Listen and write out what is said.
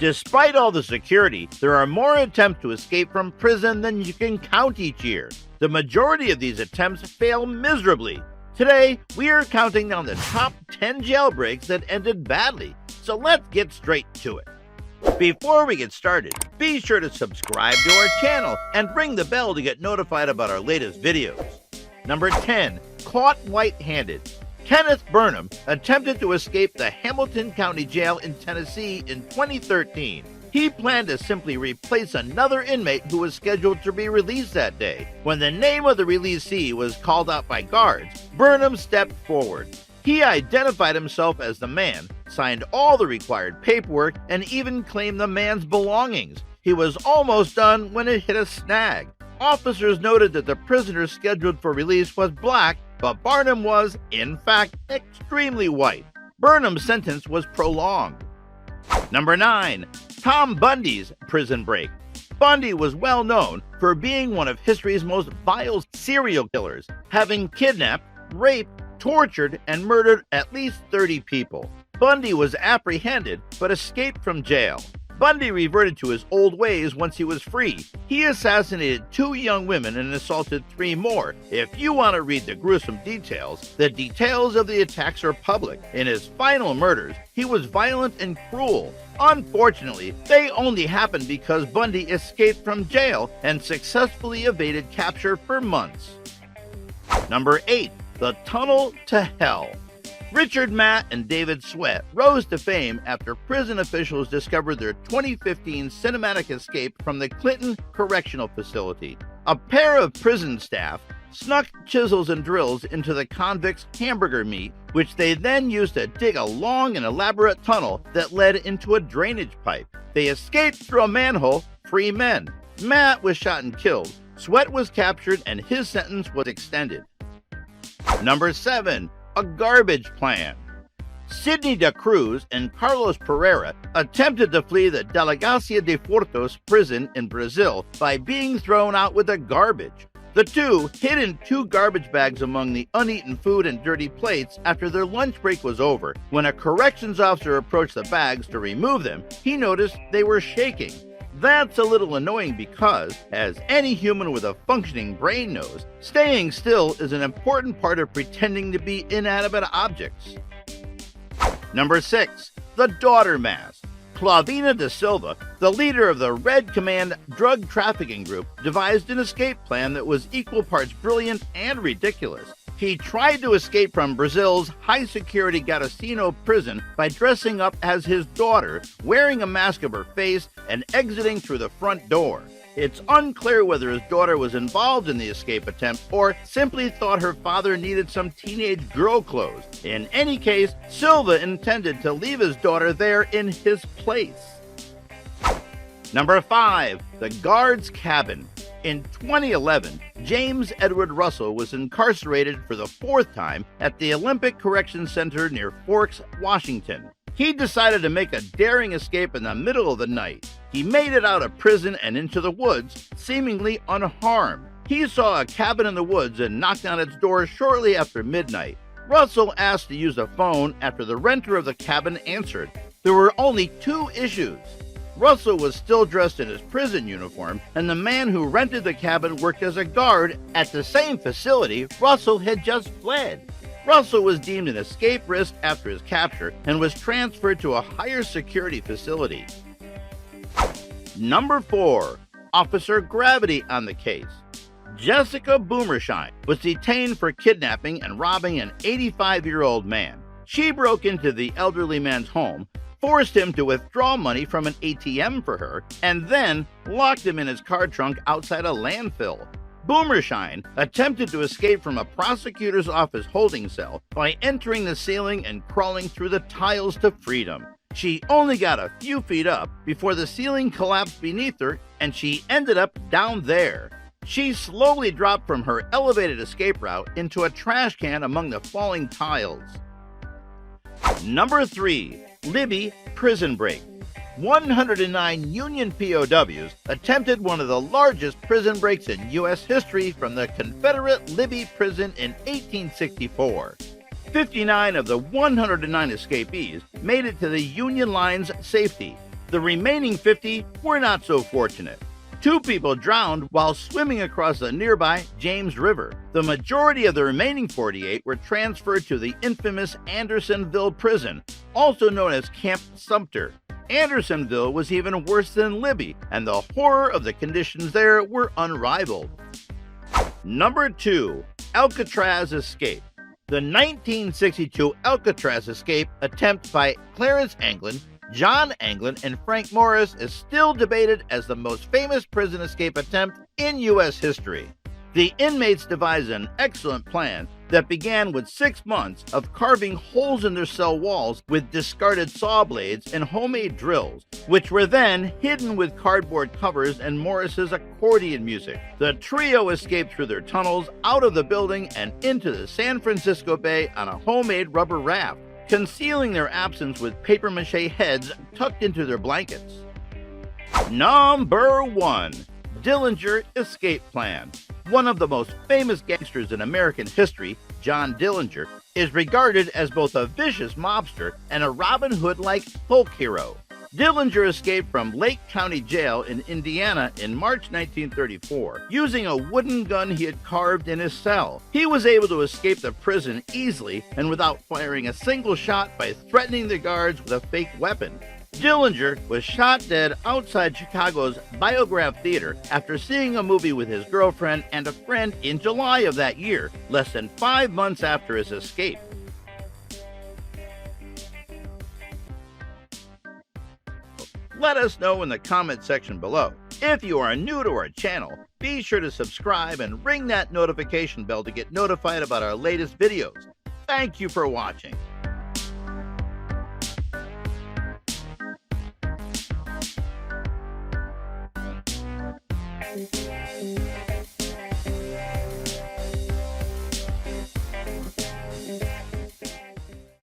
Despite all the security, there are more attempts to escape from prison than you can count each year. The majority of these attempts fail miserably. Today, we are counting down the top 10 jailbreaks that ended badly, so let's get straight to it. Before we get started, be sure to subscribe to our channel and ring the bell to get notified about our latest videos. Number 10. Caught white-handed. Kenneth Burnham attempted to escape the Hamilton County Jail in Tennessee in 2013. He planned to simply replace another inmate who was scheduled to be released that day. When the name of the releasee was called out by guards, Burnham stepped forward. He identified himself as the man, signed all the required paperwork, and even claimed the man's belongings. He was almost done when it hit a snag. Officers noted that the prisoner scheduled for release was black, but Burnham was, in fact, extremely white. Burnham's sentence was prolonged. Number 9. Tom Bundy's prison break. Bundy was well known for being one of history's most vile serial killers, having kidnapped, raped, tortured, and murdered at least 30 people. Bundy was apprehended but escaped from jail. Bundy reverted to his old ways once he was free. He assassinated 2 young women and assaulted 3 more. If you want to read the gruesome details, the details of the attacks are public. In his final murders, he was violent and cruel. Unfortunately, they only happened because Bundy escaped from jail and successfully evaded capture for months. Number 8. The Tunnel to Hell. Richard Matt and David Sweat rose to fame after prison officials discovered their 2015 cinematic escape from the Clinton Correctional Facility. A pair of prison staff snuck chisels and drills into the convicts' hamburger meat, which they then used to dig a long and elaborate tunnel that led into a drainage pipe. They escaped through a manhole, free men. Matt was shot and killed. Sweat was captured and his sentence was extended. Number 7. A garbage plan. Sidney Da Cruz and Carlos Pereira attempted to flee the Delegacia de Fortos prison in Brazil by being thrown out with the garbage. The two hid in 2 garbage bags among the uneaten food and dirty plates after their lunch break was over. When a corrections officer approached the bags to remove them, he noticed they were shaking. That's a little annoying because, as any human with a functioning brain knows, staying still is an important part of pretending to be inanimate objects. Number 6. The Daughter Mask. Clavina da Silva, the leader of the Red Command drug trafficking group, devised an escape plan that was equal parts brilliant and ridiculous. He tried to escape from Brazil's high-security Garotinho prison by dressing up as his daughter, wearing a mask of her face, and exiting through the front door. It's unclear whether his daughter was involved in the escape attempt or simply thought her father needed some teenage girl clothes. In any case, Silva intended to leave his daughter there in his place. Number 5. The Guard's Cabin. In 2011, James Edward Russell was incarcerated for the 4th time at the Olympic Correction Center near Forks, Washington. He decided to make a daring escape in the middle of the night. He made it out of prison and into the woods, seemingly unharmed. He saw a cabin in the woods and knocked on its door shortly after midnight. Russell asked to use a phone after the renter of the cabin answered. There were only 2 issues. Russell was still dressed in his prison uniform, and the man who rented the cabin worked as a guard at the same facility Russell had just fled. Russell was deemed an escape risk after his capture and was transferred to a higher security facility. Number 4. Officer Gravity on the case. Jessica Boomershine was detained for kidnapping and robbing an 85-year-old man. She broke into the elderly man's home, forced him to withdraw money from an ATM for her, and then locked him in his car trunk outside a landfill. Boomershine attempted to escape from a prosecutor's office holding cell by entering the ceiling and crawling through the tiles to freedom. She only got a few feet up before the ceiling collapsed beneath her and she ended up down there. She slowly dropped from her elevated escape route into a trash can among the falling tiles. Number 3. Libby Prison Break. 109 Union POWs attempted one of the largest prison breaks in U.S. history from the Confederate Libby Prison in 1864. 59 of the 109 escapees made it to the Union lines' safety. The remaining 50 were not so fortunate. 2 people drowned while swimming across the nearby James River. The majority of the remaining 48 were transferred to the infamous Andersonville prison, also known as Camp Sumter. Andersonville was even worse than Libby, and the horror of the conditions there were unrivaled. Number 2. Alcatraz Escape. The 1962 Alcatraz escape attempt by Clarence Anglin, John Anglin, and Frank Morris is still debated as the most famous prison escape attempt in U.S. history. The inmates devised an excellent plan that began with 6 months of carving holes in their cell walls with discarded saw blades and homemade drills, which were then hidden with cardboard covers and Morris's accordion music. The trio escaped through their tunnels, out of the building, and into the San Francisco Bay on a homemade rubber raft, concealing their absence with papier-mâché heads tucked into their blankets. Number 1. Dillinger Escape Plan. One of the most famous gangsters in American history, John Dillinger, is regarded as both a vicious mobster and a Robin Hood-like folk hero. Dillinger escaped from Lake County Jail in Indiana in March 1934, using a wooden gun he had carved in his cell. He was able to escape the prison easily and without firing a single shot by threatening the guards with a fake weapon. Dillinger was shot dead outside Chicago's Biograph Theater after seeing a movie with his girlfriend and a friend in July of that year, less than 5 months after his escape. Let us know in the comment section below. If you are new to our channel, be sure to subscribe and ring that notification bell to get notified about our latest videos. Thank you for watching. Thank you.